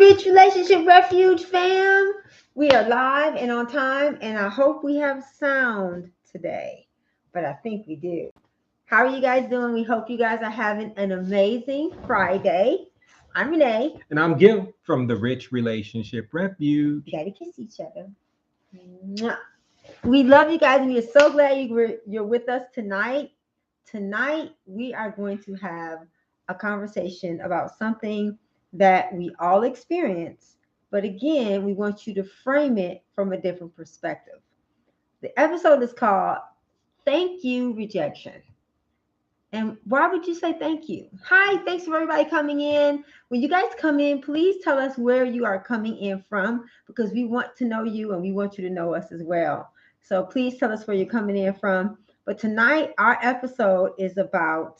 Rich Relationship Refuge fam. We are live and on time, and I hope we have sound today. But I think we do. How are you guys doing? We hope you guys are having an amazing Friday. I'm Renee. And I'm Gil from the Rich Relationship Refuge. You gotta kiss each other. Mwah. We love you guys, and we are so glad you're with us tonight. Tonight, we are going to have a conversation about something that we all experience, but again, we want you to frame it from a different perspective. The episode is called Thank You Rejection. And why would you say thank you? Hi, thanks for everybody coming in. When you guys come in, please tell us where you are coming in from because we want to know you and we want you to know us as well. So please tell us where you're coming in from. But tonight, our episode is about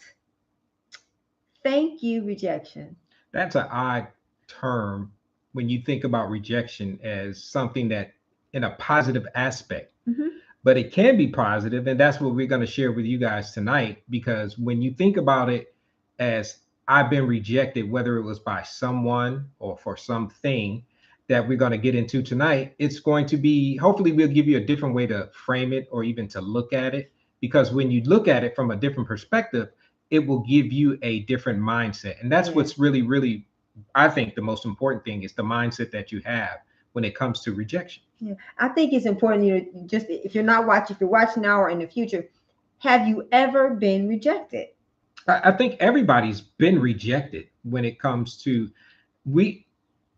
thank you rejection. That's an odd term when you think about rejection as something that in a positive aspect. Mhm. But it can be positive, and that's what we're going to share with you guys tonight. Because when you think about it as I've been rejected, whether it was by someone or for something that we're going to get into tonight, it's going to be, hopefully we'll give you a different way to frame it or even to look at it. Because when you look at it from a different perspective, it will give you a different mindset. And that's what's really, I think the most important thing is the mindset that you have when it comes to rejection. Yeah, I think it's important you just if you're not watching, if you're watching now or in the future, have you ever been rejected? I think everybody's been rejected when it comes to we.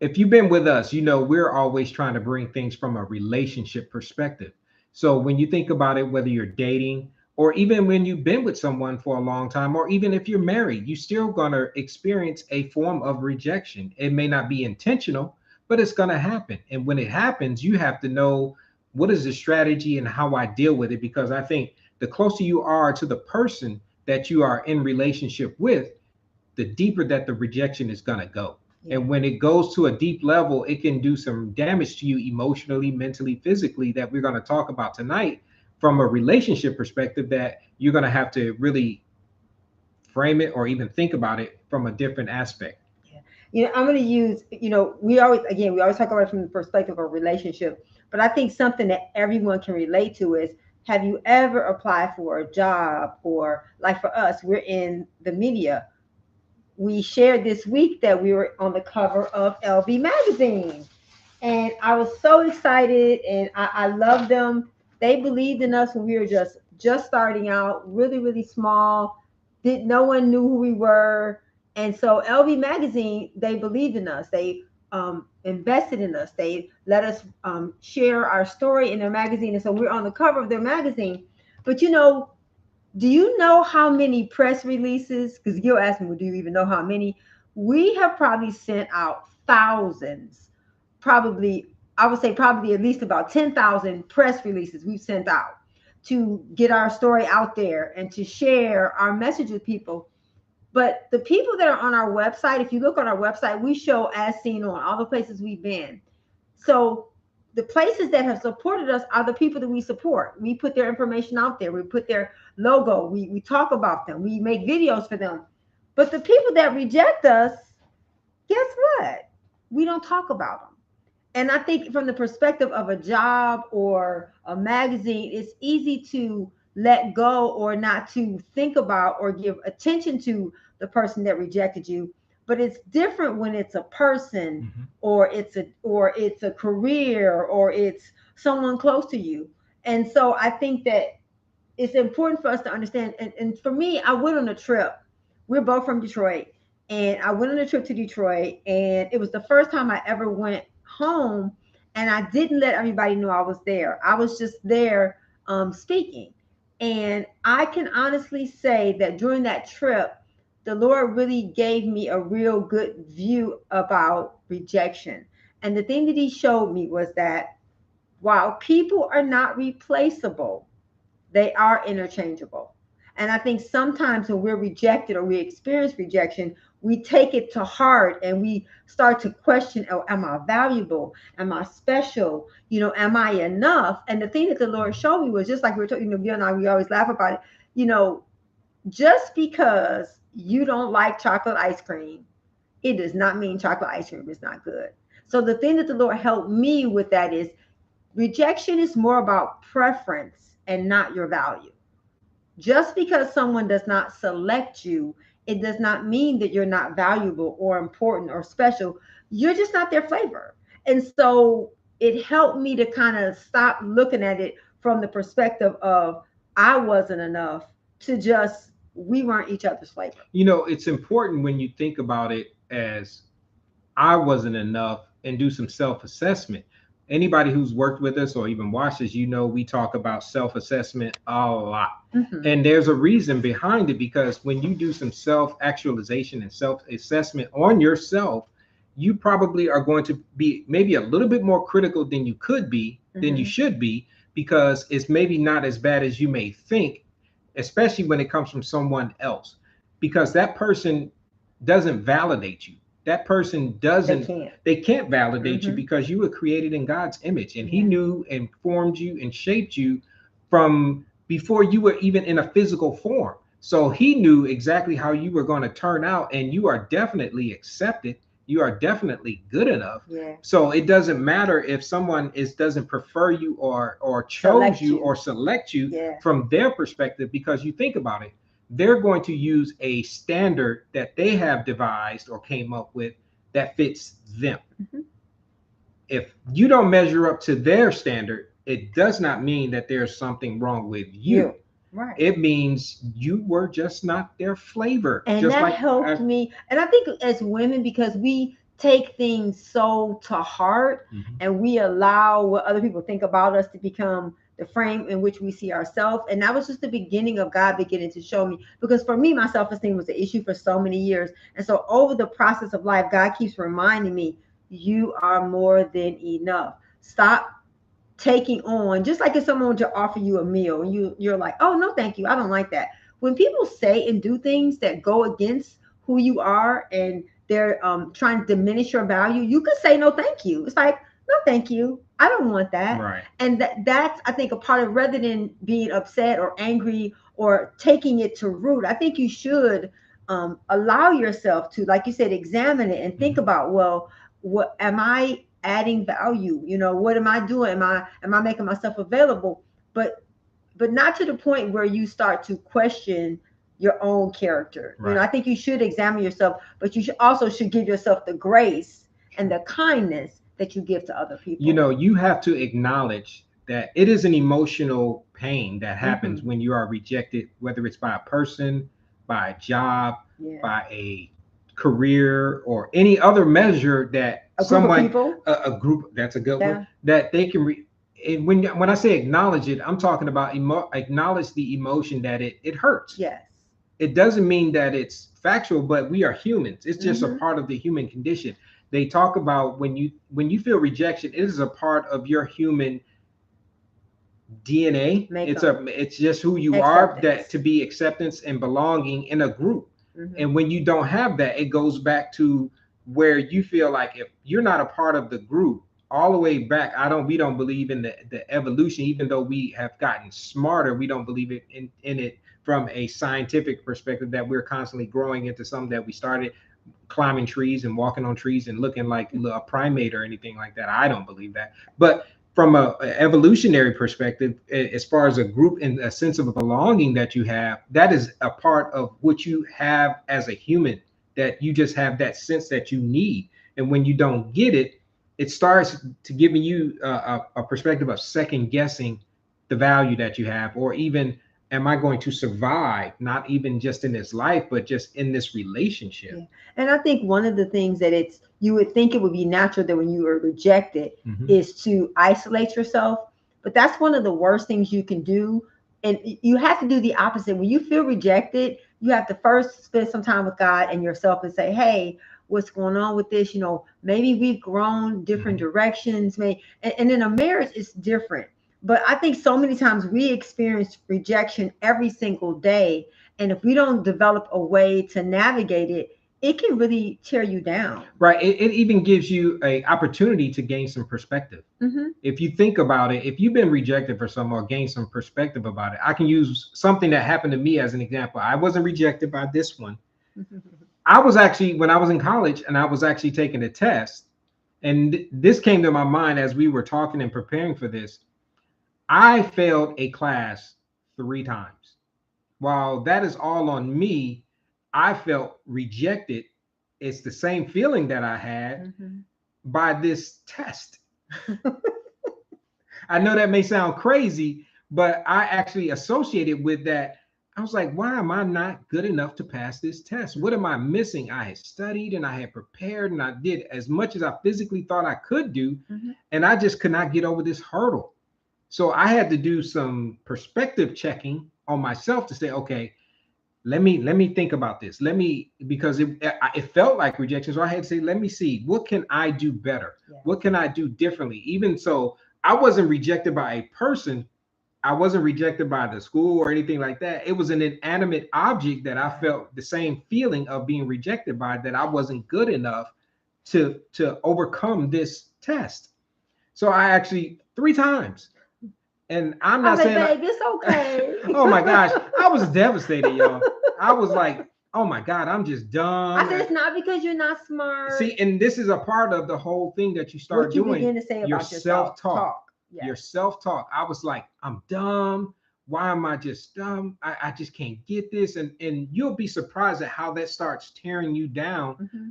If you've been with us, you know we're always trying to bring things from a relationship perspective. So when you think about it, whether you're dating or even when you've been with someone for a long time, or even if you're married, you're still gonna experience a form of rejection. It may not be intentional, but it's gonna happen. And when it happens, you have to know what is the strategy and how I deal with it. Because I think the closer you are to the person that you are in relationship with, the deeper that the rejection is going to go. Yeah. And when it goes to a deep level, it can do some damage to you emotionally, mentally, physically, that we're going to talk about tonight from a relationship perspective, that you're going to have to really frame it or even think about it from a different aspect. Yeah. I'm going to use, we always talk about it from the perspective of a relationship, but I think something that everyone can relate to is, have you ever applied for a job, or like for us, we're in the media. We shared this week that we were on the cover of LB magazine, and I was so excited, and I love them. They believed in us when we were just starting out, really small. No one knew who we were, and so LB magazine, they believed in us. They invested in us. They let us share our story in their magazine, and so we're on the cover of their magazine. But do you know how many press releases? Because you'll ask me, well, do you even know how many? We have probably sent out thousands, probably, I would say probably at least about 10,000 press releases we've sent out to get our story out there and to share our message with people. But the people that are on our website, if you look on our website, we show as seen on all the places we've been. So the places that have supported us are the people that we support. We put their information out there. We put their logo. We talk about them. We make videos for them. But the people that reject us, guess what? We don't talk about them. And I think from the perspective of a job or a magazine, it's easy to let go or not to think about or give attention to the person that rejected you. But it's different when it's a person, Mm-hmm. or it's a career, or it's someone close to you. And so I think that it's important for us to understand. And for me, I went on a trip. We're both from Detroit. And I went on a trip to Detroit. And it was the first time I ever went home. And I didn't let everybody know I was there. I was just there speaking. And I can honestly say that during that trip, the Lord really gave me a real good view about rejection. And the thing that He showed me was that while people are not replaceable, they are interchangeable. And I think sometimes when we're rejected or we experience rejection, we take it to heart and we start to question, oh, am I valuable? Am I special? Am I enough? And the thing that the Lord showed me was just like we were talking, you and I, we always laugh about it. Just because you don't like chocolate ice cream It does not mean chocolate ice cream is not good. So the thing that the Lord helped me with that is rejection is more about preference and not your value. Just because someone does not select you, it does not mean that you're not valuable or important or special. You're just not their flavor. And so it helped me to kind of stop looking at it from the perspective of I wasn't enough to just we weren't each other's flavor. It's important when you think about it as I wasn't enough and do some self assessment. Anybody who's worked with us or even watched us, we talk about self assessment a lot. Mhm. And there's a reason behind it because when you do some self actualization and self assessment on yourself, you probably are going to be maybe a little bit more critical than you could be, than you Mhm. should be, because it's maybe not as bad as you may think, especially when it comes from someone else, because that person doesn't validate you. That person They doesn't, can't. they can't validate you Mhm. because you were created in God's image and he Yeah. knew and formed you and shaped you from before you were even in a physical form. So he knew exactly how you were going to turn out, and you are definitely accepted. You are definitely good enough. Yeah. So it doesn't matter if someone is doesn't prefer you or chose Select you you. or select you Yeah. from their perspective, because you think about it, they're going to use a standard that they have devised or came up with that fits them. Mhm. If you don't measure up to their standard, it does not mean that there's something wrong with you. You. Right. It means you were just not their flavor. And Just that like helped me. And I think as women, because we take things so to heart Mhm. and we allow what other people think about us to become the frame in which we see ourselves. And that was just the beginning of God beginning to show me. Because for me, my self esteem was an issue for so many years. And so over the process of life, God keeps reminding me, you are more than enough. Stop taking on, just like if someone were to offer you a meal and you're like, oh no thank you, I don't like that. When people say and do things that go against who you are and they're trying to diminish your value, you could say no thank you. It's like, no thank you, I don't want that. Right. And that's, I think, a part of, rather than being upset or angry or taking it to root, I think you should allow yourself to, like you said, examine it and think Mhm. about, well, what am I adding value? What am I doing? Am I making myself available? But not to the point where you start to question your own character. I Right. think you should examine yourself, but you should give yourself the grace and the kindness that you give to other people. You have to acknowledge that it is an emotional pain that happens Hmm. when you are rejected, whether it's by a person, by a job, Yeah. by a career, or any other measure that A group of someone, people. a group, that's a good one, Yeah. that they can and when I say acknowledge it, I'm talking about acknowledge the emotion that it hurts. Yes. It doesn't mean that it's factual, but we are humans. It's just a Hmm. part of the human condition. They talk about when you feel rejection, it is a part of your human DNA. Make It's just who you are, that acceptance. to be acceptance and belonging in a group. Hmm. And when you don't have that, it goes back to where you feel like if you're not a part of the group, all the way back, we don't believe in the evolution, even though we have gotten smarter, we don't believe in it from a scientific perspective, that we're constantly growing into something that we started climbing trees and walking on trees and looking like a primate or anything like that. I don't believe that. But from a evolutionary perspective, as far as a group and a sense of belonging that you have, that is a part of what you have as a human, that you just have that sense that you need. And when you don't get it, it starts to giving you a perspective of second guessing the value that you have, or even, am I going to survive, not even just in this life, but just in this relationship? Yeah. And I think one of the things that you would think it would be natural that when you are rejected Mhm. is to isolate yourself. But that's one of the worst things you can do. And you have to do the opposite. When you feel rejected, you have to first spend some time with God and yourself and say, hey, what's going on with this? Maybe we've grown different Mhm. directions. And in a marriage, it's different. But I think so many times we experience rejection every single day, and if we don't develop a way to navigate it, it can really tear you down. Right. It even gives you a opportunity to gain some perspective. Hmm. If you think about it, if you've been rejected for some or gain some perspective about it, I can use something that happened to me as an example. I wasn't rejected by this one. I was actually, when I was in college and I was actually taking a test, and this came to my mind as we were talking and preparing for this. I failed a class 3 times. While that is all on me, I felt rejected. It's the same feeling that I had Mm-hmm. by this test. I know that may sound crazy, but I actually associated with that. I was like, why am I not good enough to pass this test? What am I missing? I had studied and I had prepared and I did as much as I physically thought I could do, Mm-hmm. and I just could not get over this hurdle. So I had to do some perspective checking on myself to say, okay, let me think about this. Let me, because it felt like rejection. So I had to say, let me see, what can I do better? Yes. What can I do differently? Even so, I wasn't rejected by a person. I wasn't rejected by the school or anything like that. It was an inanimate object that I Right. felt the same feeling of being rejected by, that I wasn't good enough to overcome this test. So I actually 3 times, and I'm I not was like, saying babe, it's okay. oh my gosh, I was devastated, y'all. I was like, oh my God, I'm just I done. said, it's not because you're not smart. See, and this is a part of the whole thing that you start What you doing, begin to say your about yourself, self-talk. talk. Your Yes. self-talk. I was like, I'm dumb. Why am I just dumb? I just can't get this. And you'll be surprised at how that starts tearing you down. Mm-hmm.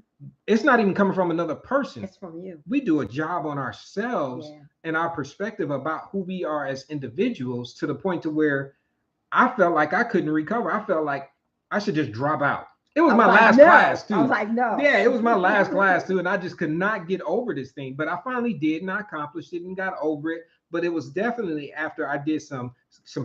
It's not even coming from another person. It's from you. We do a job on ourselves Yeah. and our perspective about who we are as individuals, to the point to where I felt like I couldn't recover. I felt like I should just drop out. It was I was my like, last no. class I was too. like, no. Yeah, it was my last class too, and I just could not get over this thing. But I finally did, and I accomplished it and got over it. But it was definitely after I did some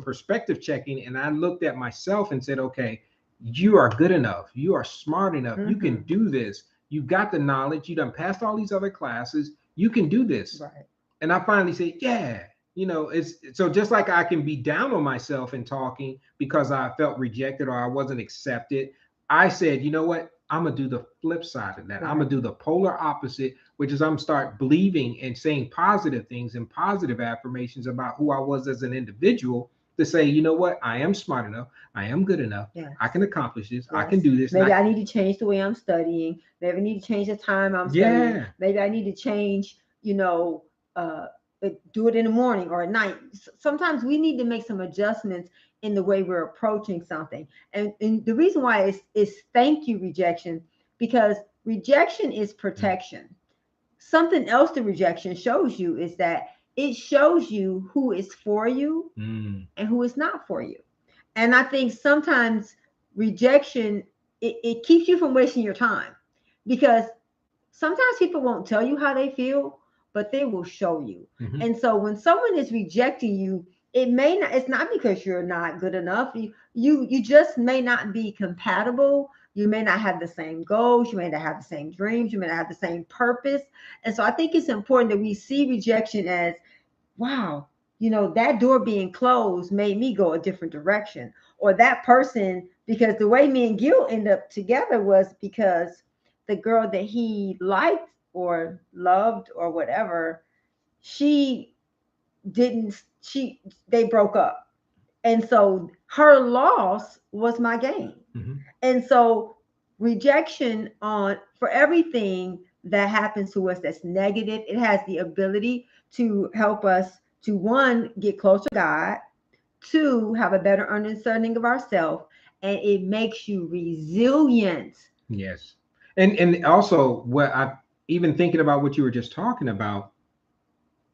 perspective checking, and I looked at myself and said, okay, you are good enough. You are smart enough. You can Mm-hmm. do this. You got the knowledge. You done passed all these other classes. You can do this. Right. And I finally said, yeah, it's so just like I can be down on myself in talking because I felt rejected or I wasn't accepted. I said, you know what? I'm gonna do the flip side of that. I'm Right. gonna do the polar opposite, which is I'm start believing and saying positive things and positive affirmations about who I was as an individual, to say, you know what? I am smart enough. I am good enough. Yes. I can accomplish this. I can Yes. do this. And Maybe I, I need to change the way I'm studying. Maybe I need to change the time I'm studying. yeah, Maybe I need to change, uh, do it in the morning or at night. Sometimes we need to make some adjustments in the way we're approaching something. And the reason why is thank you rejection, because rejection is protection. Something else the rejection shows you is that it shows you who is for you mm, and who is not for you. And I think sometimes rejection, it keeps you from wasting your time, because sometimes people won't tell you how they feel, but they will show you. mhm, And so when someone is rejecting you, it's not because you're not good enough. You just may not be compatible. You may not have the same goals, you may not have the same dreams, you may not have the same purpose. And so I think it's important that we see rejection as, wow, that door being closed made me go a different direction. Or that person, because the way me and Gil ended up together was because the girl that he liked or loved or whatever, she didn't, they broke up. And so her loss was my gain. mhm. And so rejection on for everything that happens to us that's negative, it has the ability to help us to, one, get closer to God, two, have a better understanding of ourselves, and it makes you resilient. Yes. And also what I, even thinking about what you were just talking about,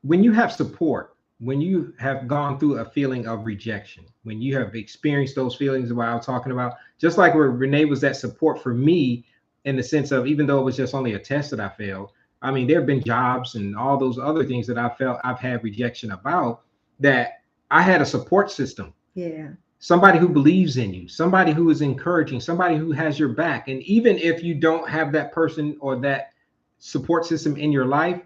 when you have support, when you have gone through a feeling of rejection, when you have experienced those feelings of what I was talking about, just like where Renee was that support for me, in the sense of, even though it was just only a test that I failed, I mean, there have been jobs and all those other things that I felt I've had rejection about, that I had a support system, Yeah. somebody who believes in you, somebody who is encouraging, somebody who has your back. And even if you don't have that person or that support system in your life,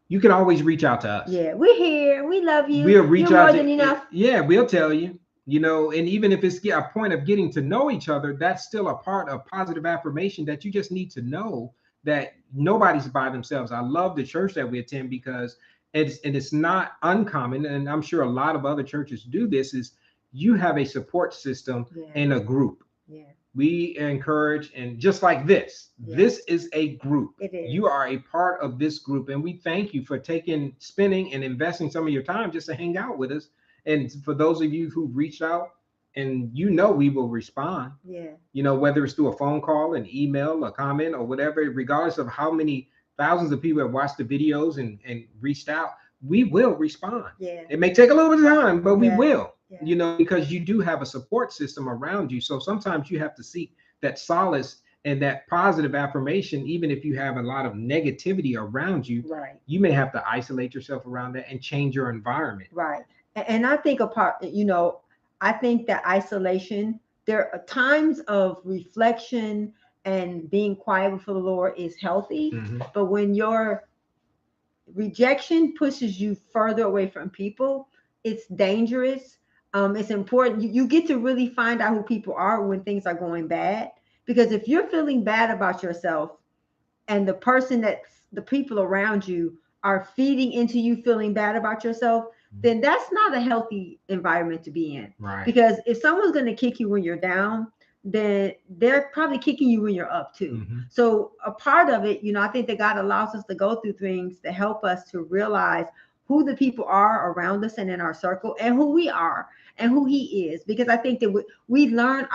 you can always reach out to us. Yeah. We're here. We love you. We'll reach You're out more to, than enough. yeah, we'll tell you, and even if it's a point of getting to know each other, that's still a part of positive affirmation, that you just need to know that nobody's by themselves. I love the church that we attend, because it's not uncommon, and I'm sure a lot of other churches do this, is you have a support system Yeah. in a group. Yeah. We encourage, and just like this, this is a group. It is. You are a part of this group, and we thank you for spending and investing some of your time just to hang out with us. And for those of you who reached out, and we will respond. Yeah. Whether it's through a phone call, an email, a comment, or whatever, regardless of how many thousands of people have watched the videos and reached out, we will respond. Yeah. It may take a little bit of time, but we will. Yeah. Because you do have a support system around you. So sometimes you have to seek that solace and that positive affirmation, even if you have a lot of negativity around you. Right. You may have to isolate yourself around that and change your environment. Right. And I think I think that isolation, there are times of reflection and being quiet before the Lord is healthy. Mm-hmm. But when your rejection pushes you further away from people, it's dangerous. It's important. You get to really find out who people are when things are going bad. Because if you're feeling bad about yourself and the people around you are feeding into you feeling bad about yourself, then that's not a healthy environment to be in. Right. Because if someone's going to kick you when you're down, then they're probably kicking you when you're up too. Mm-hmm. So a part of it, I think that God allows us to go through things to help us to realize who the people are around us and in our circle, and who we are and who He is. Because I think that we learn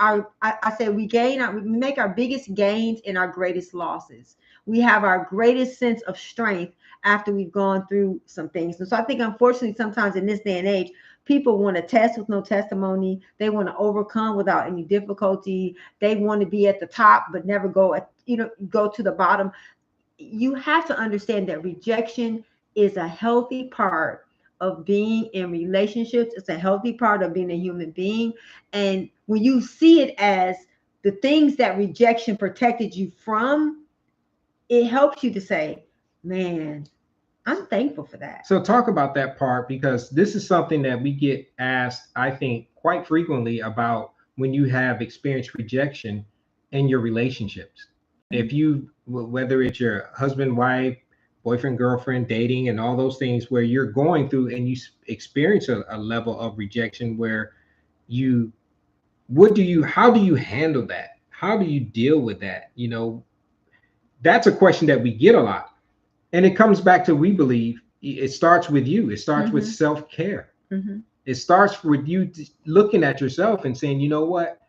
we make our biggest gains in our greatest losses. We have our greatest sense of strength after we've gone through some things. And so I think, unfortunately, sometimes in this day and age, people want to test with no testimony. They want to overcome without any difficulty. They want to be at the top, but never go to the bottom. You have to understand that rejection is a healthy part of being in relationships. It's a healthy part of being a human being. And when you see it as the things that rejection protected you from, it helps you to say, man, I'm thankful for that. So talk about that part, because this is something that we get asked, I think, quite frequently about when you have experienced rejection in your relationships. If whether it's your husband, wife, boyfriend, girlfriend, dating, and all those things where you're going through and you experience a level of rejection where how do you handle that? How do you deal with that? That's a question that we get a lot. And it comes back to, we believe, it starts with you. It starts with self-care. Mm-hmm. It starts with you looking at yourself and saying, you know what?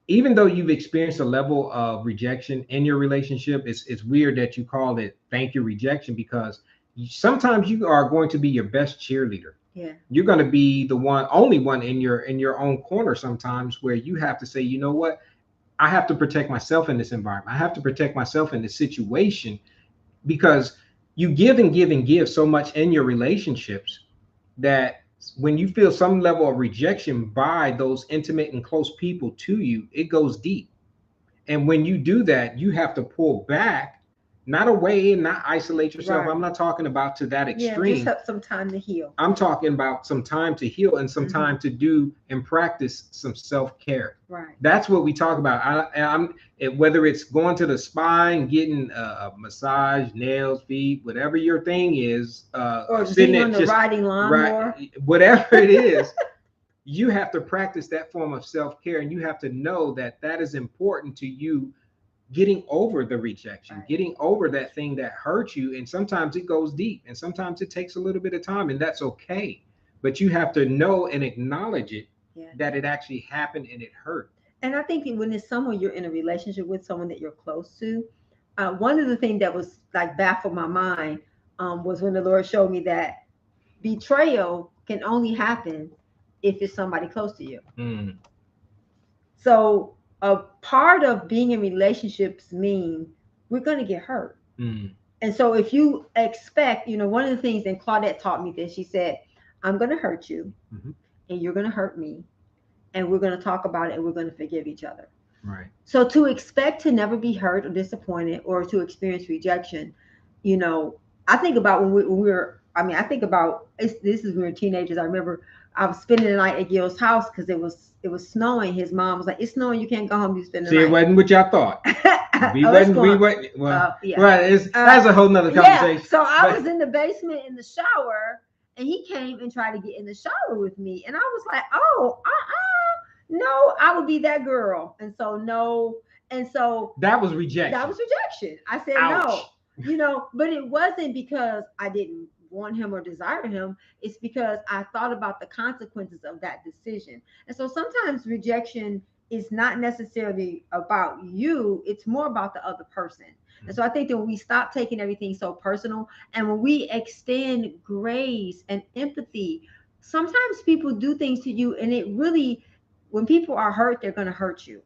Even though you've experienced a level of rejection in your relationship, it's weird that you call it thank you rejection, because sometimes you are going to be your best cheerleader. Yeah. You're going to be the only one in your own corner sometimes, where you have to say, you know what? I have to protect myself in this environment. I have to protect myself in this situation, because you give and give and give so much in your relationships that when you feel some level of rejection by those intimate and close people to you, it goes deep. And when you do that, you have to pull back, not away and not isolate yourself. Right. I'm not talking about to that extreme. Yeah, just have some time to heal. I'm talking about some time to heal and some time to do and practice some self-care. Right. That's what we talk about. Whether it's going to the spa and getting a massage, nails, feet, whatever your thing is, or sitting on the riding lawnmower, whatever it is, you have to practice that form of self-care, and you have to know that that is important to you. Getting over the rejection, getting over that thing that hurt you. And sometimes it goes deep, and sometimes it takes a little bit of time, and that's okay. But you have to know and acknowledge it, that it actually happened and it hurt. And I think when it's someone you're in a relationship with, someone that you're close to, one of the things that was like baffled my mind was when the Lord showed me that betrayal can only happen if it's somebody close to you. Mm. So a part of being in relationships mean we're going to get hurt. Mm. And so if you expect, one of the things, and Claudette taught me this, she said, I'm going to hurt you and you're going to hurt me, and we're going to talk about it, and we're going to forgive each other. Right. So to expect to never be hurt or disappointed or to experience rejection, I think about I think about, this is when we were teenagers. I remember I was spending the night at Gil's house because it was snowing. His mom was like, "It's snowing, you can't go home. You spend the night." It wasn't what y'all thought. That's a whole nother conversation. Yeah. So I was in the basement in the shower, and he came and tried to get in the shower with me, and I was like, "Oh, no, I would be that girl. And so no, and so That was that rejection. was rejection. I said no, Ouch. but it wasn't because I didn't want him or desire him. It's because I thought about the consequences of that decision. And so sometimes rejection is not necessarily about you, it's more about the other person. And so I think that when we stop taking everything so personal and when we extend grace and empathy, sometimes people do things to you and it really, when people are hurt, they're going to hurt you.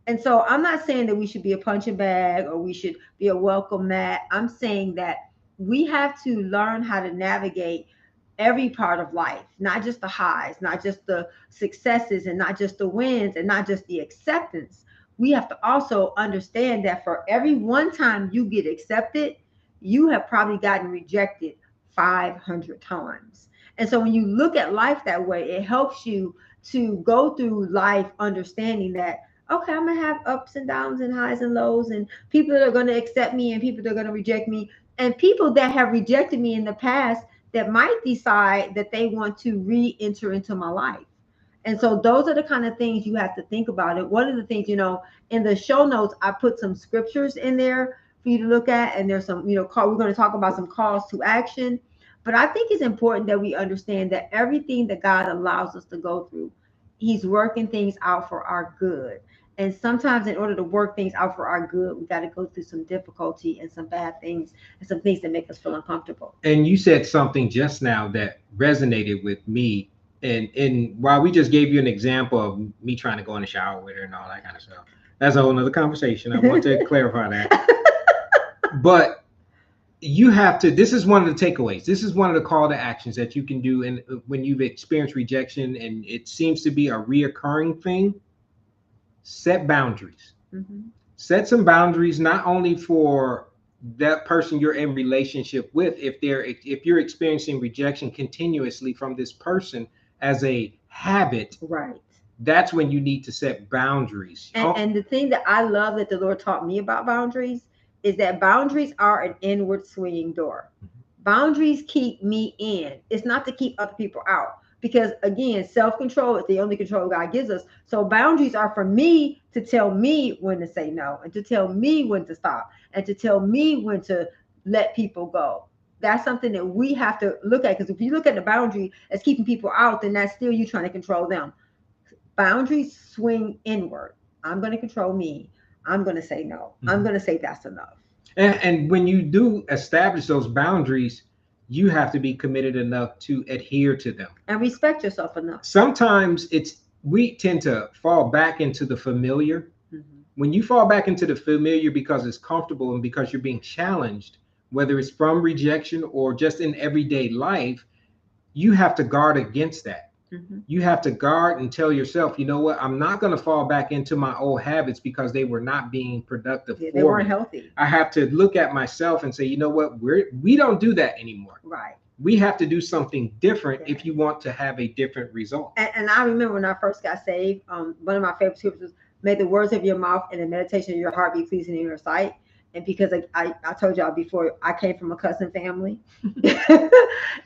And so I'm not saying that we should be a punching bag or we should be a welcome mat. I'm saying that we have to learn how to navigate every part of life, not just the highs, not just the successes, and not just the wins, and not just the acceptance. We have to also understand that for every one time you get accepted, you have probably gotten rejected 500 times. And so when you look at life that way, it helps you to go through life understanding that, okay, I'm gonna have ups and downs and highs and lows, and people that are gonna accept me and people that are gonna reject me, and people that have rejected me in the past that might decide that they want to re-enter into my life. And so those are the kind of things you have to think about. It. One of the things, in the show notes, I put some scriptures in there for you to look at, and there's some, we're going to talk about some calls to action. But I think it's important that we understand that everything that God allows us to go through, He's working things out for our good. And sometimes, in order to work things out for our good, we got to go through some difficulty and some bad things and some things that make us feel uncomfortable. And you said something just now that resonated with me. And while we just gave you an example of me trying to go in the shower with her and all that kind of stuff, that's a whole nother conversation. I want to clarify that. But you have to, this is one of the takeaways. This is one of the call to actions that you can do. And when you've experienced rejection and it seems to be a reoccurring thing, set boundaries. Mm-hmm. Set some boundaries, not only for that person you're in relationship with, if you're experiencing rejection continuously from this person as a habit, Right. that's when you need to set boundaries. And the thing that I love that the Lord taught me about boundaries is that boundaries are an inward swinging door. Boundaries keep me in. It's not to keep other people out. Because again, self-control is the only control God gives us. So boundaries are for me to tell me when to say no, and to tell me when to stop, and to tell me when to let people go. That's something that we have to look at. Because if you look at the boundary as keeping people out, then that's still you trying to control them. Boundaries swing inward. I'm going to control me. I'm going to say no. I'm going to say that's enough. And when you do establish those boundaries, you have to be committed enough to adhere to them and respect yourself enough. Sometimes we tend to fall back into the familiar. Mm-hmm. When you fall back into the familiar because it's comfortable and because you're being challenged, whether it's from rejection or just in everyday life, you have to guard against that. Mm-hmm. You have to guard and tell yourself, you know what, I'm not going to fall back into my old habits because they were not being productive. They weren't healthy. I have to look at myself and say, you know what, we don't do that anymore. Right. We have to do something different if you want to have a different result. And I remember when I first got saved, one of my favorite scriptures, may the words of your mouth and the meditation of your heart be pleasing in your sight. And because I told y'all before, I came from a cousin family.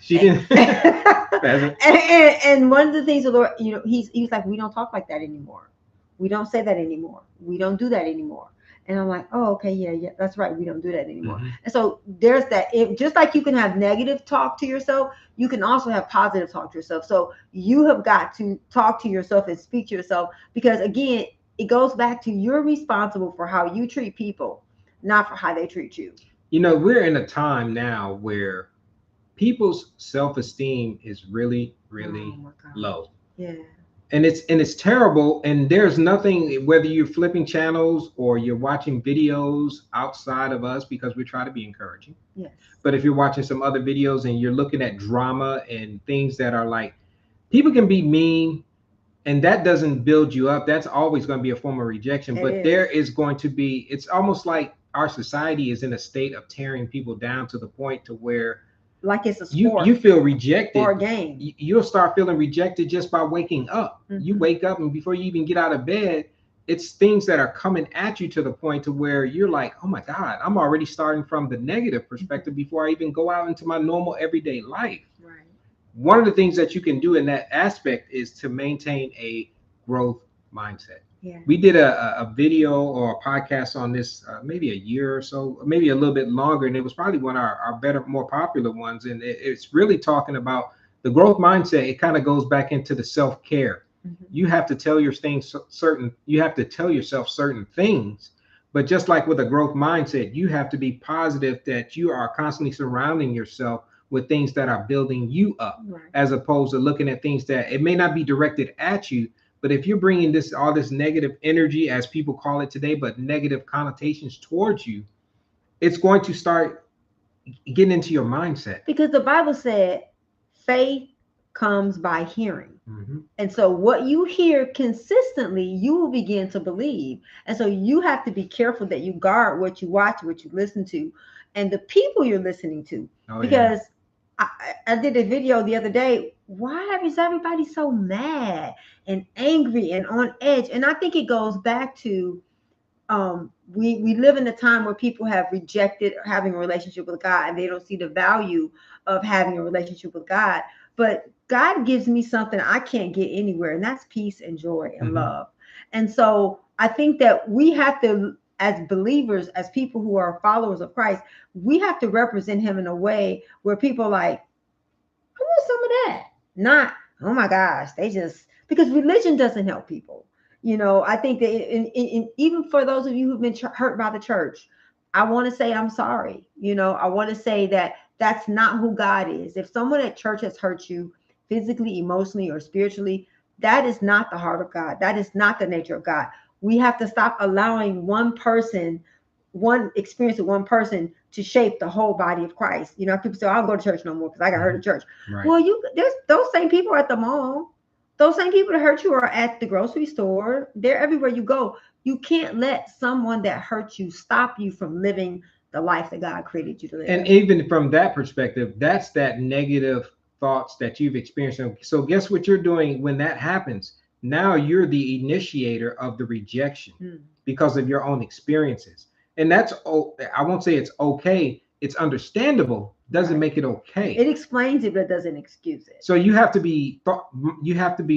She didn't. and one of the things the Lord, he was like, we don't talk like that anymore. We don't say that anymore. We don't do that anymore. And I'm like, oh, okay, yeah, that's right. We don't do that anymore. Mm-hmm. And so there's that. Just like you can have negative talk to yourself, you can also have positive talk to yourself. So you have got to talk to yourself and speak to yourself, because again, it goes back to you're responsible for how you treat people, not for how they treat you. We're in a time now where people's self-esteem is really, really low. Yeah. And it's terrible. And there's nothing, whether you're flipping channels or you're watching videos outside of us, because we try to be encouraging. Yes. But if you're watching some other videos and you're looking at drama and things that are like, people can be mean, and that doesn't build you up. That's always going to be a form of rejection. But there is going to be, it's almost like our society is in a state of tearing people down to the point to where, like it's a sport. You feel rejected. Or a game. You'll start feeling rejected just by waking up. Mm-hmm. You wake up, and before you even get out of bed, it's things that are coming at you to the point to where you're like, oh my God, I'm already starting from the negative perspective before I even go out into my normal everyday life. Right. One of the things that you can do in that aspect is to maintain a growth mindset. Yeah. We did a video or a podcast on this maybe a year or so, maybe a little bit longer, and it was probably one of our better, more popular ones. And it's really talking about the growth mindset. It kind of goes back into the self care. Mhm. You have to tell your things certain. You have to tell yourself certain things. But just like with a growth mindset, you have to be positive that you are constantly surrounding yourself with things that are building you up, Right. as opposed to looking at things that it may not be directed at you, but if you're bringing this all this negative energy, as people call it today, but negative connotations towards you, it's going to start getting into your mindset. Because the Bible said faith comes by hearing. Mm-hmm. And so what you hear consistently, you will begin to believe. And so you have to be careful that you guard what you watch, what you listen to, and the people you're listening to. Oh yeah. Because I did a video the other day. Why is everybody so mad and angry and on edge? And I think it goes back to we live in a time where people have rejected having a relationship with God, and they don't see the value of having a relationship with God. But God gives me something I can't get anywhere, and that's peace and joy and Mm-hmm. love. And so I think that we have to, as believers, as people who are followers of Christ, we have to represent him in a way where people are like, I want some of that. Not, oh my gosh, they just, because religion doesn't help people. I think that even for those of you who've been hurt by the church, I want to say I'm sorry. I want to say that that's not who God is. If someone at church has hurt you physically, emotionally, or spiritually, that is not the heart of God. That is not the nature of God. We have to stop allowing one experience of one person to shape the whole body of Christ. People say, I don't go to church no more because I got hurt at church. Right. Well, there's those same people are at the mall. Those same people that hurt you are at the grocery store. They're everywhere you go. You can't let someone that hurt you stop you from living the life that God created you to And live. even from that perspective, that's that negative thoughts that you've experienced. So guess what you're doing when that happens? Now you're the initiator of the rejection because of your own experiences. And that's, I won't say it's okay. It's understandable. Doesn't Right. make it okay. It explains it, but it doesn't excuse it. So you have to be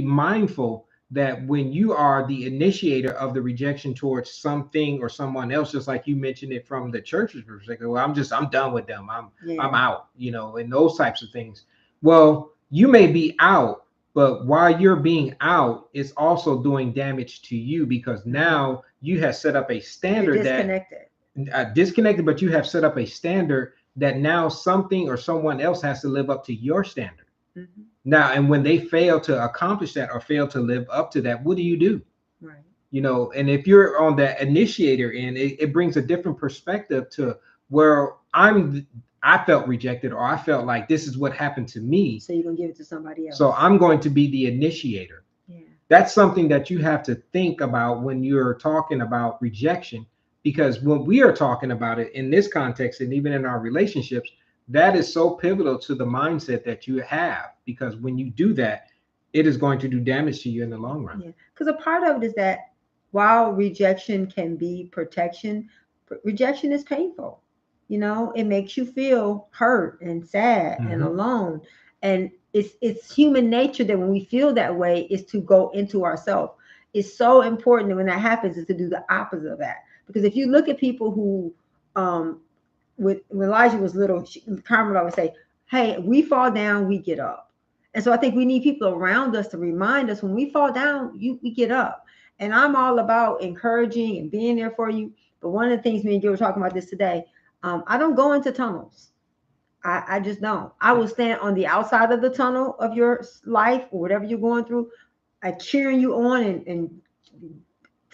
mindful that when you are the initiator of the rejection towards something or someone else, just like you mentioned it from the church's perspective, well, I'm done with them. I'm out, and those types of things. Well, you may be out, but while you're being out, it's also doing damage to you because now you have set up a standard You're disconnected. Disconnected, but you have set up a standard that now something or someone else has to live up to your standard. Mm-hmm. Now, and when they fail to accomplish that or fail to live up to that, what do you do? Right. And if you're on that initiator end, it brings a different perspective to where I felt rejected or I felt like this is what happened to me. So you're going to give it to somebody else. So I'm going to be the initiator. Yeah. That's something that you have to think about when you're talking about rejection, because when we are talking about it in this context and even in our relationships, that is so pivotal to the mindset that you have, because when you do that, it is going to do damage to you in the long run. Yeah, because a part of it is that while rejection can be protection, rejection is painful. It makes you feel hurt and sad and alone. And it's human nature that when we feel that way is to go into ourselves. It's so important that when that happens is to do the opposite of that. Because if you look at people who when Elijah was little, Carmen always say, hey, we fall down, we get up. And so I think we need people around us to remind us when we fall down, we get up. And I'm all about encouraging and being there for you. But one of the things me and Gil were talking about this today, I don't go into tunnels. I just don't. I will stand on the outside of the tunnel of your life or whatever you're going through, cheering you on and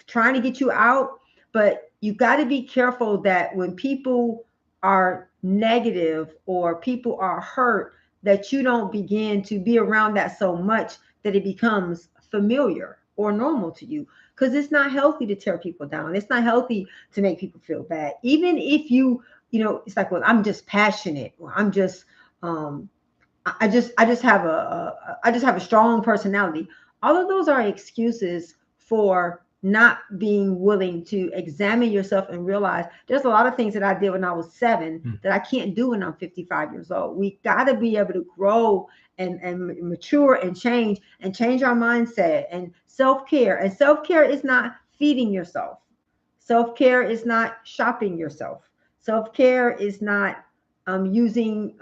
trying to get you out. But you got to be careful that when people are negative or people are hurt, that you don't begin to be around that so much that it becomes familiar or normal to you, because it's not healthy to tear people down. It's not healthy to make people feel bad. Even if it's like, well, I'm just passionate, or I'm just I just have a strong personality. All of those are excuses for not being willing to examine yourself and realize there's a lot of things that I did when I was 7 Mm. that I can't do when I'm 55 years old. We got to be able to grow and mature and change our mindset and self-care. And self-care is not feeding yourself. Self-care is not shopping yourself. Self-care is not using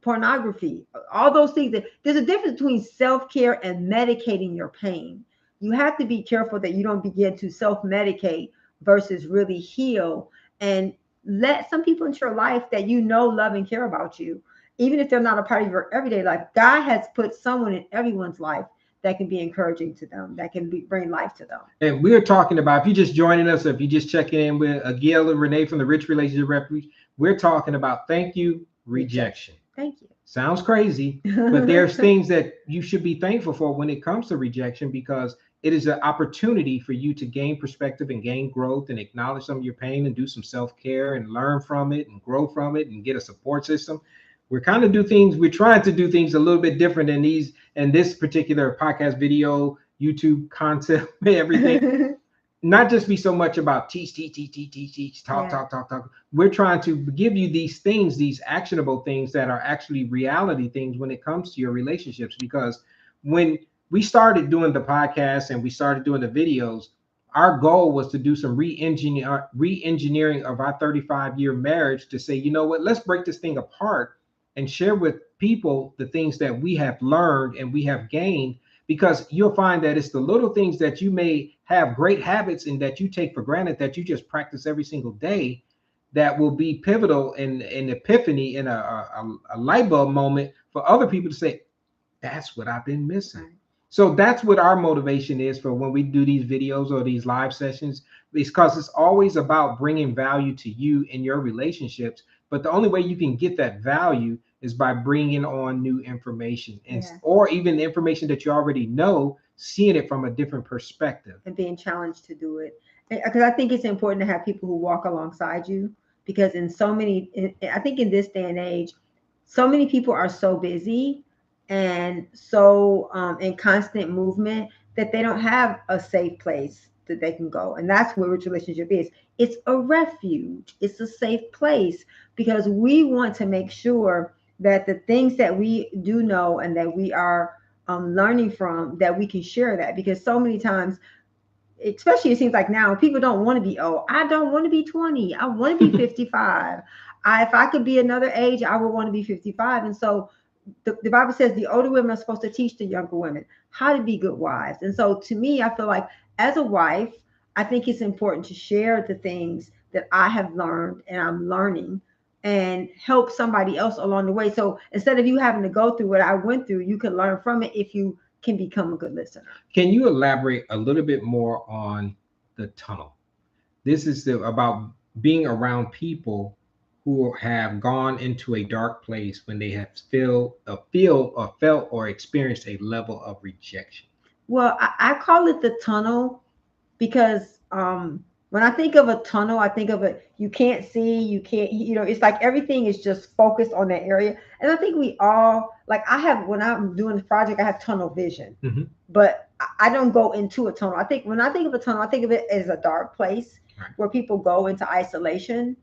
pornography. All those things. There's a difference between self-care and medicating your pain. You have to be careful that you don't begin to self-medicate versus really heal and let some people into your life that you know love and care about you, even if they're not a part of your everyday life. God has put someone in everyone's life that can be encouraging to them, that can bring life to them. And we're talking about, if you're just joining us, if you're just checking in with Gil and Renee from the Rich Relationship Refuge, we're talking about thank you, rejection. Thank you. Sounds crazy, but there's things that you should be thankful for when it comes to rejection, because it is an opportunity for you to gain perspective and gain growth and acknowledge some of your pain and do some self-care and learn from it and grow from it and get a support system. We're trying to do things a little bit different in these and this particular podcast, video, YouTube content, everything. Not just be so much about teach, talk, Yeah. talk. We're trying to give you these things, these actionable things that are actually reality things when it comes to your relationships. Because when we started doing the podcast and we started doing the videos, our goal was to do some re-engineering of our 35-year marriage, to say, you know what, let's break this thing apart and share with people the things that we have learned and we have gained, because you'll find that it's the little things that you may have great habits and that you take for granted, that you just practice every single day, that will be pivotal in an epiphany, in a light bulb moment for other people to say, that's what I've been missing. Right. So that's what our motivation is for when we do these videos or these live sessions, because it's always about bringing value to you in your relationships. But the only way you can get that value is by bringing on new information, and Yeah. or even the information that you already know, seeing it from a different perspective. And being challenged to do it. Because I think it's important to have people who walk alongside you. Because I think in this day and age, so many people are so busy and so in constant movement that they don't have a safe place that they can go. And that's what rich relationship is. It's a refuge. It's a safe place because we want to make sure that the things that we do know and that we are learning from, that we can share that. Because so many times, especially it seems like now, people don't want to be old. I don't want to be 20. I want to be 55. If I could be another age, I would want to be 55. And so the Bible says the older women are supposed to teach the younger women how to be good wives. And so to me, I feel like as a wife, I think it's important to share the things that I have learned and I'm learning and help somebody else along the way. So instead of you having to go through what I went through, you can learn from it if you can become a good listener. Can you elaborate a little bit more on the tunnel? This is about being around people who have gone into a dark place when they have feel or felt or experienced a level of rejection. Well, I call it the tunnel because when I think of a tunnel, I think of it, you can't see, you can't, it's like everything is just focused on that area. And I think we all, like I have, when I'm doing the project, I have tunnel vision, Mm-hmm. but I don't go into a tunnel. I think when I think of a tunnel, I think of it as a dark place Right. where people go into isolation.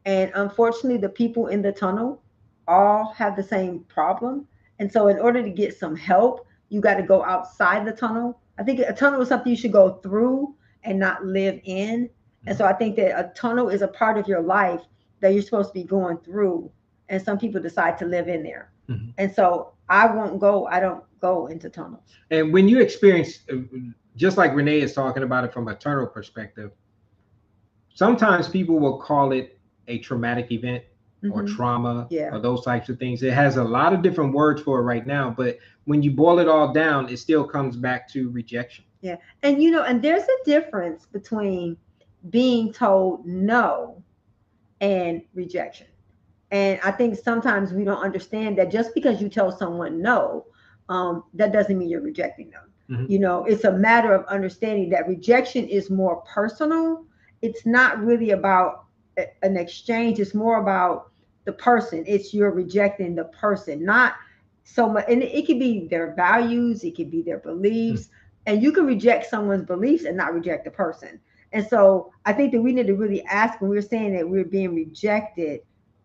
And unfortunately, the people in the tunnel all have the same problem. And so, in order to get some help, you got to go outside the tunnel. I think a tunnel is something you should go through and not live in. And so, I think that a tunnel is a part of your life that you're supposed to be going through. And some people decide to live in there. Mm-hmm. And so, I don't go into tunnels. And when you experience, just like Renee is talking about it from a tunnel perspective, sometimes people will call it a traumatic event or Mm-hmm. trauma Yeah. or those types of things. It has a lot of different words for it right now, but when you boil it all down, it still comes back to rejection. Yeah. And, and there's a difference between being told no and rejection. And I think sometimes we don't understand that just because you tell someone no, that doesn't mean you're rejecting them. Mm-hmm. It's a matter of understanding that rejection is more personal. It's not really about an exchange. It's more about the person. It's you're rejecting the person, not so much. And it could be their values, it could be their beliefs, And you can reject someone's beliefs and not reject the person. And so I think that we need to really ask, when we're saying that we're being rejected,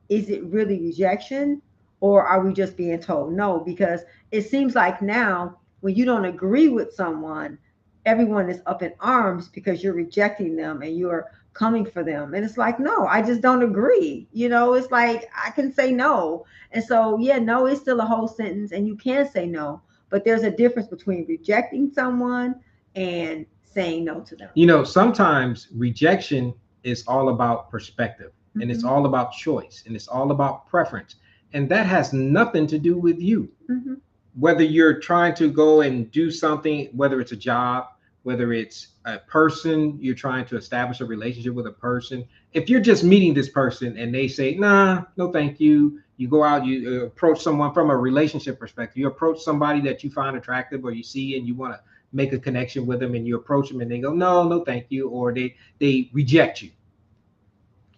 is it really rejection, or are we just being told no? Because it seems like now when you don't agree with someone, everyone is up in arms because you're rejecting them and you're coming for them. And it's like, no, I just don't agree. It's like I can say no. And so, yeah, no is still a whole sentence and you can say no, but there's a difference between rejecting someone and saying no to them. Sometimes rejection is all about perspective, and it's Mm-hmm. all about choice, and it's all about preference. And that has nothing to do with you. Mm-hmm. Whether you're trying to go and do something, whether it's a job, whether it's a person, you're trying to establish a relationship with a person. If you're just meeting this person and they say, nah, no, thank you. You go out, you approach someone from a relationship perspective. You approach somebody that you find attractive or you see and you want to make a connection with them, and you approach them and they go, no, no, thank you. Or they reject you.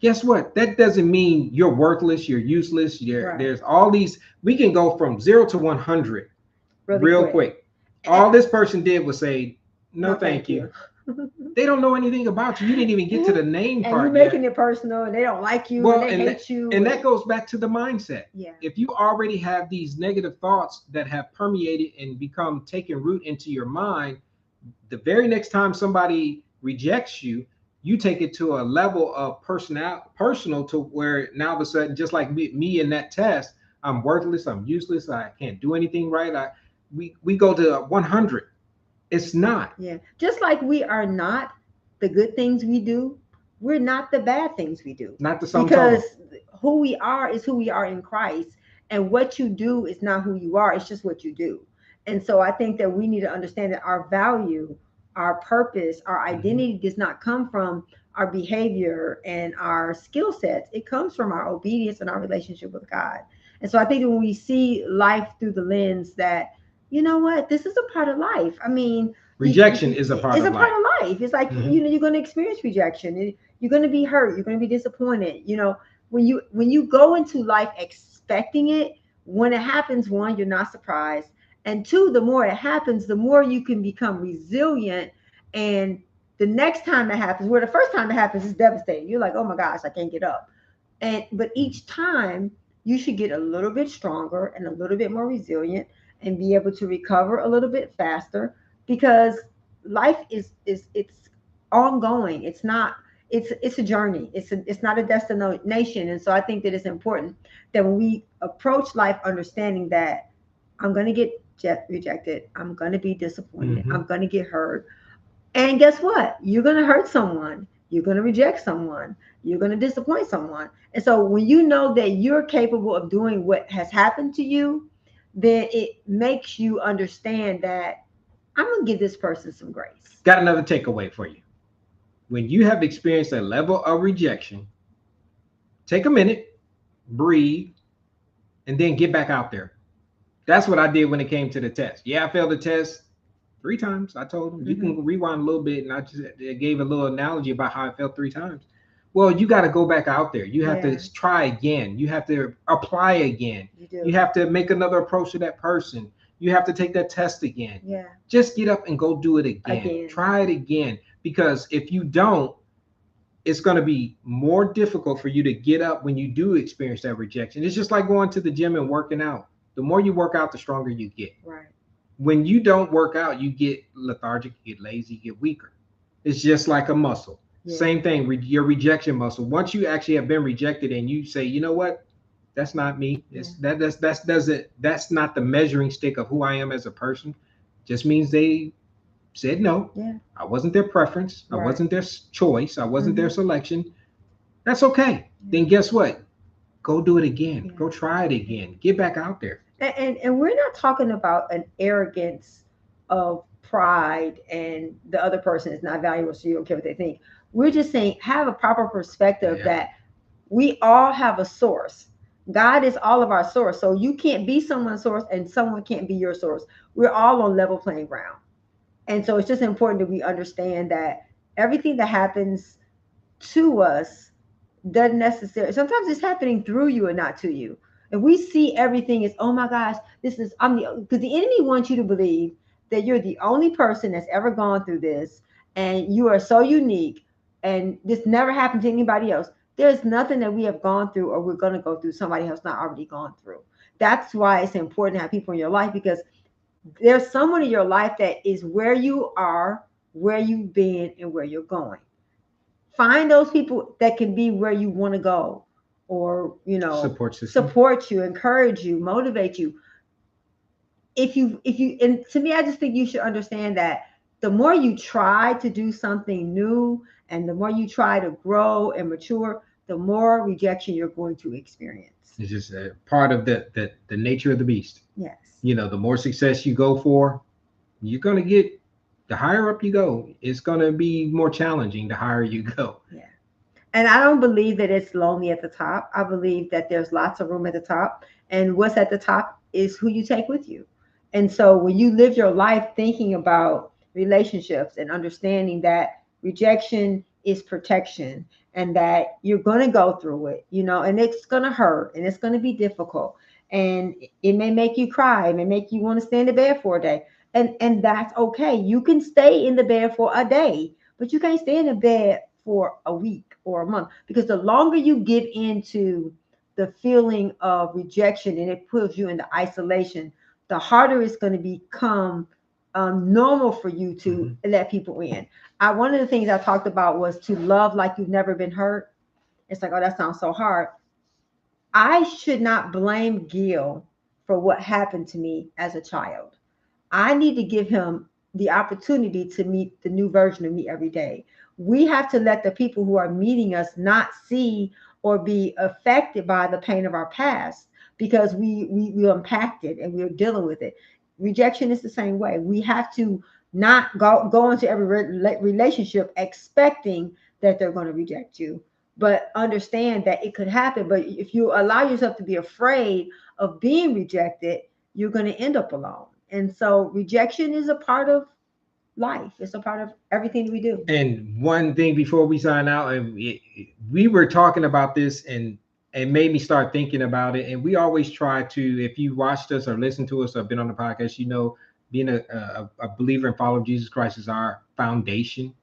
Guess what? That doesn't mean you're worthless, you're useless. Right. There's all these, we can go from 0 to 100 Really real quick. quick. All this person did was say, no, No, thank thank you. you. They don't know anything about you. You didn't even get to the name And you part making yet. it personal, and they don't like you, and Well, they hate you, and that goes back to the mindset. yeah, If you already have these negative thoughts that have permeated and become taken root into your mind, the very next time somebody rejects you, you take it to a level of personal to where now all of a sudden, just like me in that test, I'm worthless, I'm useless, I can't do anything right. We go to 100. It's not. yeah. Just like we are not the good things we do, we're not the bad things we do. Not the sum Because total. who we are is who we are in Christ, and what you do is not who you are. It's just what you do. And so I think that we need to understand that our value, our purpose, our Mhm. identity does not come from our behavior and our skill sets. It comes from our obedience and our relationship with God. And so I think that when we see life through the lens that, you know what, this is a part of life. I mean, Rejection is a part it's of a part life. of life. It's like, Mhm. you're going to experience rejection. You're going to be hurt. You're going to be disappointed. When you go into life expecting it, when it happens, one, you're not surprised, and two, the more it happens, the more you can become resilient. And the next time it happens, where the first time it happens is devastating. You're like, oh my gosh, I can't get up. But each time you should get a little bit stronger and a little bit more resilient and be able to recover a little bit faster, because life is it's ongoing. It's a journey. It's not a destination. And so I think that it's important that when we approach life understanding that I'm going to get rejected, I'm going to be disappointed, Mhm. I'm going to get hurt, and guess what? You're going to hurt someone. You're going to reject someone. You're going to disappoint someone. And so when you know that you're capable of doing what has happened to you, then it makes you understand that I'm going to give this person some grace. Got another takeaway for you. When you have experienced a level of rejection, take a minute, breathe, and then get back out there. That's what I did when it came to the test. Yeah, I failed the test 3 times. I told them you Hmm. can rewind a little bit, and I just gave a little analogy about how I felt 3 times. Well, you got to go back out there. You have Yeah, to try again. You have to apply again. you You do. have to make another approach to that person. You have to take that test again. Yeah, Just get up and go do it again. again. Try it again. Because if you don't, it's going to be more difficult for you to get up when you do experience that rejection. It's just like going to the gym and working out. The more you work out, the stronger you get. Right. When you don't work out, you get lethargic, you get lazy, you get weaker. It's just like a muscle. Yeah. Same thing, your rejection muscle. Once you actually have been rejected and you say, you know what, that's not me. Yeah. That's not the measuring stick of who I am as a person. Just means they said no. Yeah. I wasn't their preference. I Right. wasn't their choice. I wasn't their Hmm. selection. That's okay. Yeah. Then guess what? Go do it again. Yeah. Go try it again. Get back out there. And we're not talking about an arrogance of pride and the other person is not valuable, so you don't care what they think. We're just saying have a proper perspective Yeah. that we all have a source. God is all of our source. So you can't be someone's source and someone can't be your source. We're all on level playing ground. And so it's just important that we understand that everything that happens to us doesn't necessarily, sometimes it's happening through you and not to you. If we see everything as, oh my gosh, this is, I'm the, because the enemy wants you to believe that you're the only person that's ever gone through this, and you are so unique, and this never happened to anybody else. There's nothing that we have gone through or we're going to go through somebody has not already gone through. That's why it's important to have people in your life, because there's someone in your life that is where you are, where you've been, and where you're going. Find those people that can be where you want to go, or Support system. support you, encourage you, motivate you. If you and to me, I just think you should understand that the more you try to do something new, and the more you try to grow and mature, the more rejection you're going to experience. It's just a part of the nature of the beast. Yes. The more success you go for, you're going to get, the higher up you go, it's going to be more challenging the higher you go. Yeah. And I don't believe that it's lonely at the top. I believe that there's lots of room at the top. And what's at the top is who you take with you. And so when you live your life thinking about relationships and understanding that rejection is protection, and that you're going to go through it, and it's going to hurt, and it's going to be difficult, and it may make you cry, it may make you want to stay in the bed for a day. And that's okay. You can stay in the bed for a day, but you can't stay in the bed for a week or a month, because the longer you give into the feeling of rejection and it puts you into isolation, the harder it's going to become normal for you to let people in. One of the things I talked about was to love like you've never been hurt. It's like, oh, that sounds so hard. I should not blame Gil for what happened to me as a child. I need to give him the opportunity to meet the new version of me every day. We have to let the people who are meeting us not see or be affected by the pain of our past, because we unpacked it and we're dealing with it. Rejection is the same way. We have to not go into every relationship expecting that they're going to reject you, but understand that it could happen. But if you allow yourself to be afraid of being rejected, you're going to end up alone. And so rejection is a part of life. It's a part of everything we do. And one thing before we sign out, and we were talking about this, and it made me start thinking about it. And we always try to, if you watched us or listened to us or been on the podcast, being a believer and follower of Jesus Christ is our foundation.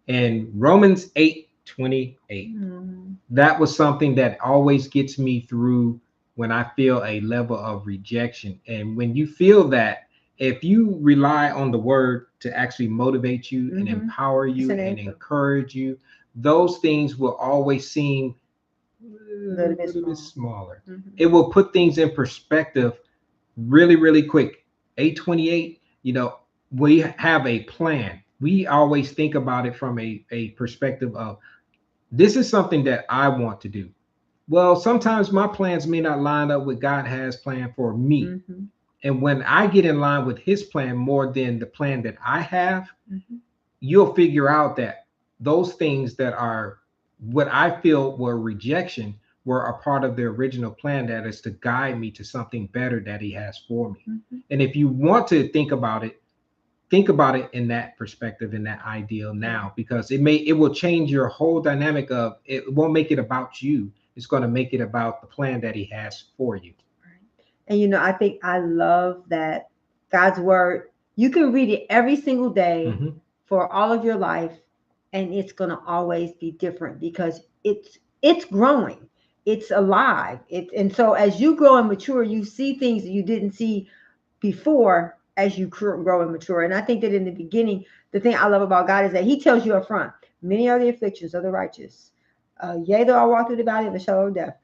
And Romans 8:28, that was something that always gets me through when I feel a level of rejection. And when you feel that, if you rely on the word to actually motivate you and empower you and encourage you, those things will always seem a little bit smaller. It will put things in perspective really, really quick. 8:28, we have a plan. We always think about it from a perspective of, this is something that I want to do. Well, sometimes my plans may not line up with God has planned for me. And when I get in line with his plan more than the plan that I have, you'll figure out that those things that are what I feel were rejection were a part of the original plan, that is to guide me to something better that he has for me. And if you want to think about it in that perspective, in that ideal now, because it will change your whole dynamic of, it won't make it about you. It's going to make it about the plan that he has for you. And I think I love that God's word, you can read it every single day for all of your life, and it's going to always be different, because it's growing. It's alive. And so as you grow and mature, you see things that you didn't see before as you grow and mature. And I think that in the beginning, the thing I love about God is that he tells you up front, many are the afflictions of the righteous. Yea, though I walk through the valley of the shadow of death.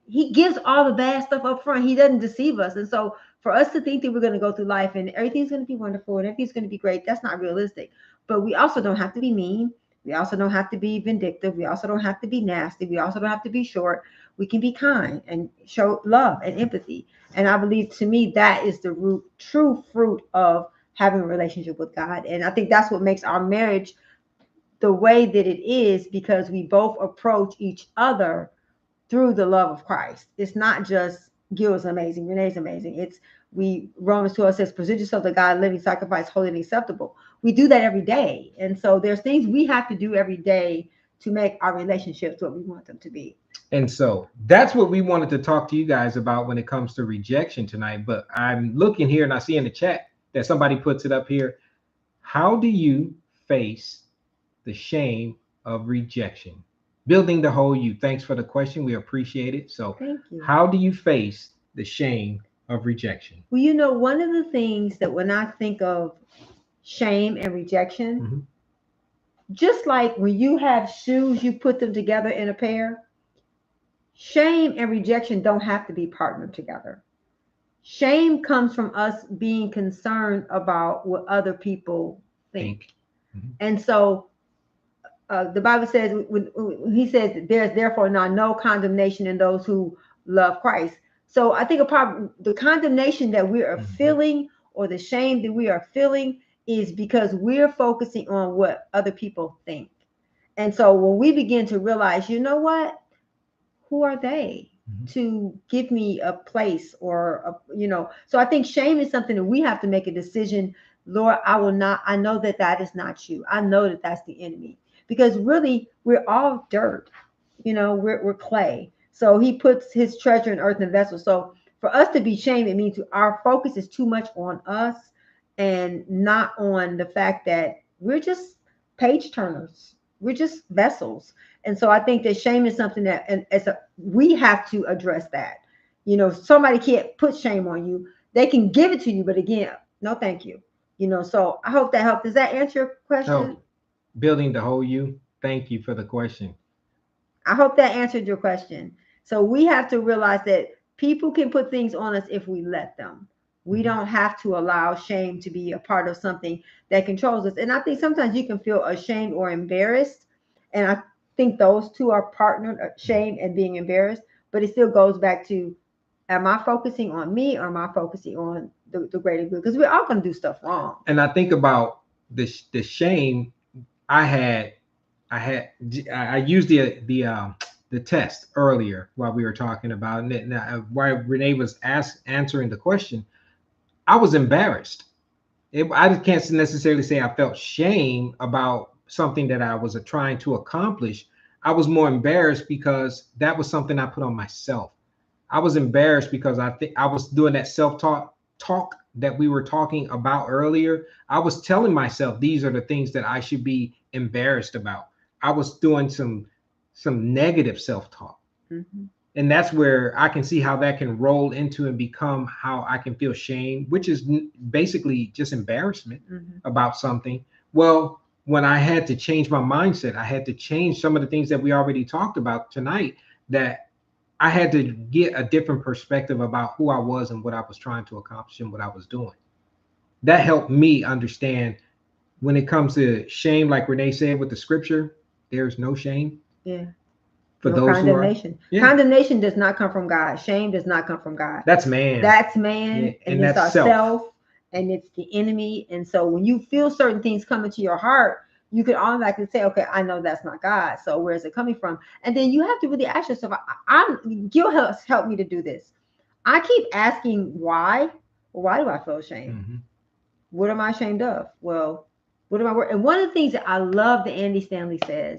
He gives all the bad stuff up front. He doesn't deceive us. And so for us to think that we're going to go through life and everything's going to be wonderful and everything's going to be great, that's not realistic. But we also don't have to be mean. We also don't have to be vindictive. We also don't have to be nasty. We also don't have to be short. We can be kind and show love and empathy. And I believe, to me, that is the true fruit of having a relationship with God. And I think that's what makes our marriage the way that it is, because we both approach each other through the love of Christ. It's not just Gil is amazing, Renee's amazing. It's Romans 12 says, present yourself to God, living sacrifice, holy and acceptable. We do that every day. And so there's things we have to do every day to make our relationships what we want them to be. And so that's what we wanted to talk to you guys about when it comes to rejection tonight. But I'm looking here and I see in the chat, that somebody puts it up here. How do you face the shame of rejection? Building the whole you. Thanks for the question. We appreciate it. So, Thank you. how do you face the shame of rejection? Well, one of the things that when I think of shame and rejection, Mhm. just like when you have shoes, you put them together in a pair, shame and rejection don't have to be partnered together. Shame comes from us being concerned about what other people think. Think. Mhm. And so the Bible says, when he says, there's therefore now no condemnation in those who love Christ. So I think a part the condemnation that we are Mhm. feeling or the shame that we are feeling is because we're focusing on what other people think. And so when we begin to realize, what, who are they Mhm. to give me a place or so I think shame is something that we have to make a decision. Lord, I will not. I know that that is not you. I know that that's the enemy, because really we're all dirt. We're clay. So he puts his treasure in earthen vessels. So for us to be shamed, it means our focus is too much on us and not on the fact that we're just page turners. We're just vessels. And so I think that shame is something that, and we have to address that. Somebody can't put shame on you. They can give it to you, but again, no, thank you. So I hope that helped. Does that answer your question? So, building the whole you. Thank you for the question. I hope that answered your question. So we have to realize that people can put things on us if we let them. We Mhm. don't have to allow shame to be a part of something that controls us. And I think sometimes you can feel ashamed or embarrassed. And I think those two are partnered, shame and being embarrassed. But it still goes back to, am I focusing on me or am I focusing on the greater good? Because we're all going to do stuff wrong. And I think about the shame I had. I used the test earlier while we were talking about it. Now, while Renee was answering the question, I was embarrassed. I just can't necessarily say I felt shame about something that I was trying to accomplish. I was more embarrassed because that was something I put on myself. I was embarrassed because I think I was doing that self talk that we were talking about earlier. I was telling myself these are the things that I should be embarrassed about. I was doing some negative self-talk. Mhm. And that's where I can see how that can roll into and become how I can feel shame, which is basically just embarrassment Mhm. about something. Well, when I had to change my mindset, I had to change some of the things that we already talked about tonight, that I had to get a different perspective about who I was and what I was trying to accomplish and what I was doing. That helped me understand when it comes to shame, like Renee said with the scripture, there's no shame Yeah. for No those who are, condemnation. yeah, Condemnation does not come from God. Shame does not come from God. that's man. That's Yeah, man, and and it's that's self. ourself, and it's the enemy. And so when you feel certain things come into your heart, you can automatically say, okay, I know that's not God. So where is it coming from? And then you have to really ask yourself, Gil has helped me to do this. I keep asking why. Why do I feel shame? Mhm. What am I ashamed of? Well, what am I? And one of the things that I love that Andy Stanley says,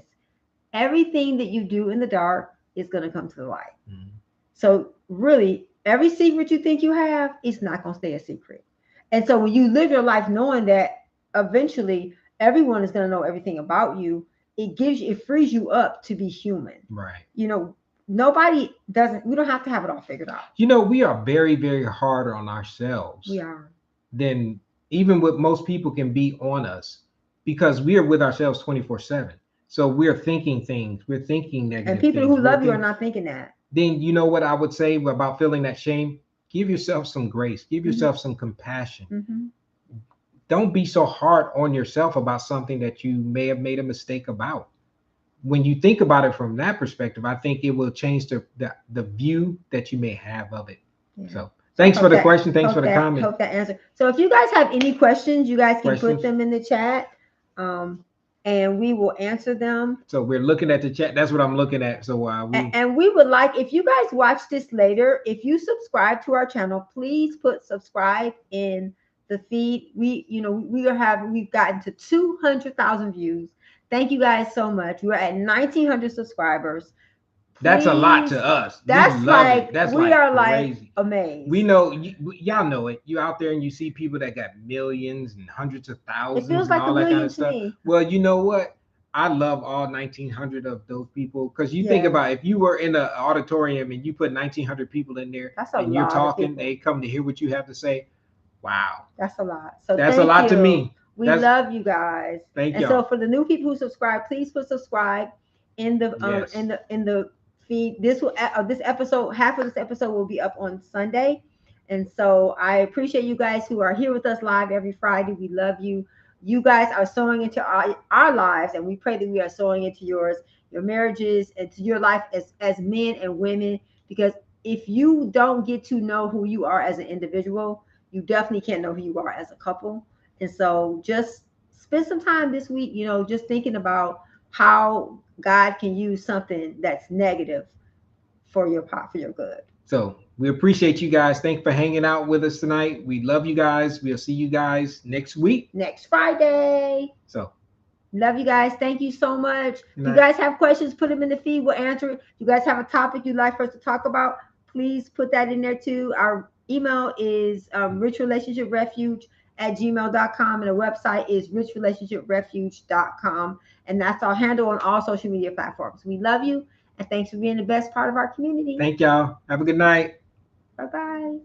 everything that you do in the dark is going to come to the light. Mhm. So really, every secret you think you have is not going to stay a secret. And so when you live your life knowing that eventually everyone is going to know everything about you, it frees you up to be human. Right. You know, nobody doesn't. We don't have to have it all figured out. We are very, very hard on We ourselves are. than even what most people can be on us, because we are with ourselves 24/7. So we're thinking things, we're thinking And negative people things, who we're love you are thinking. not thinking that. Then you know what I would say about feeling that shame? Give yourself some grace, give Mm-hmm. yourself some compassion. Mm-hmm. Don't be so hard on yourself about something that you may have made a mistake about. When you think about it from that perspective, I think it will change the view that you may have of it. Yeah. So So thanks for the question. Thanks for the comment. hope that answer. So if you guys have any questions, you guys can put Questions. them in the chat, um, and we will answer them. So we're looking at the chat. That's what I'm looking at. So And we would like, if you guys watch this later, if you subscribe to our channel, please put subscribe in the feed. We've gotten to 200,000 views. Thank you guys so much. We're at 1,900 subscribers. That's a lot Please. to us. We That's love it. like That's we like are like crazy. We amazed. know y'all know it. You out there and you see people that got millions and hundreds of It thousands feels and like a all that kind million of to stuff. me. Well, you know what? I love all 1900 of those people because you think Yes. about if you were in an auditorium and you put 1900 people in there That's a and you're lot of talking, people. they come to hear what you have to say. Wow, That's a lot. So that's a thank lot to you. me. We That's love you guys. thank And so y'all. for the new people who subscribe, please put subscribe in the Yes. in the feed. This will this episode, half of this episode will be up on Sunday. And so I appreciate you guys who are here with us live every Friday. We love you. You guys are sowing into our lives, and we pray that we are sowing into yours, your marriages, and to your life as men and women. Because if you don't get to know who you are as an individual, you definitely can't know who you are as a couple. And so just spend some time this week, just thinking about how God can use something that's negative for your pot, for your good. So we appreciate you guys. Thanks for hanging out with us tonight. We love you guys. We'll see you guys next week. Next Friday. So Love you guys. Thank you so much. good If you night. guys have questions, put them in the feed. We'll answer it. If you guys have a topic you'd like for us to talk about, please put that in there too. Our email is richrelationshiprefuge@gmail.com, and the website is richrelationshiprefuge.com. And that's our handle on all social media platforms. We love you, and thanks for being the best part of our community. Thank y'all. Have a good night. Bye bye.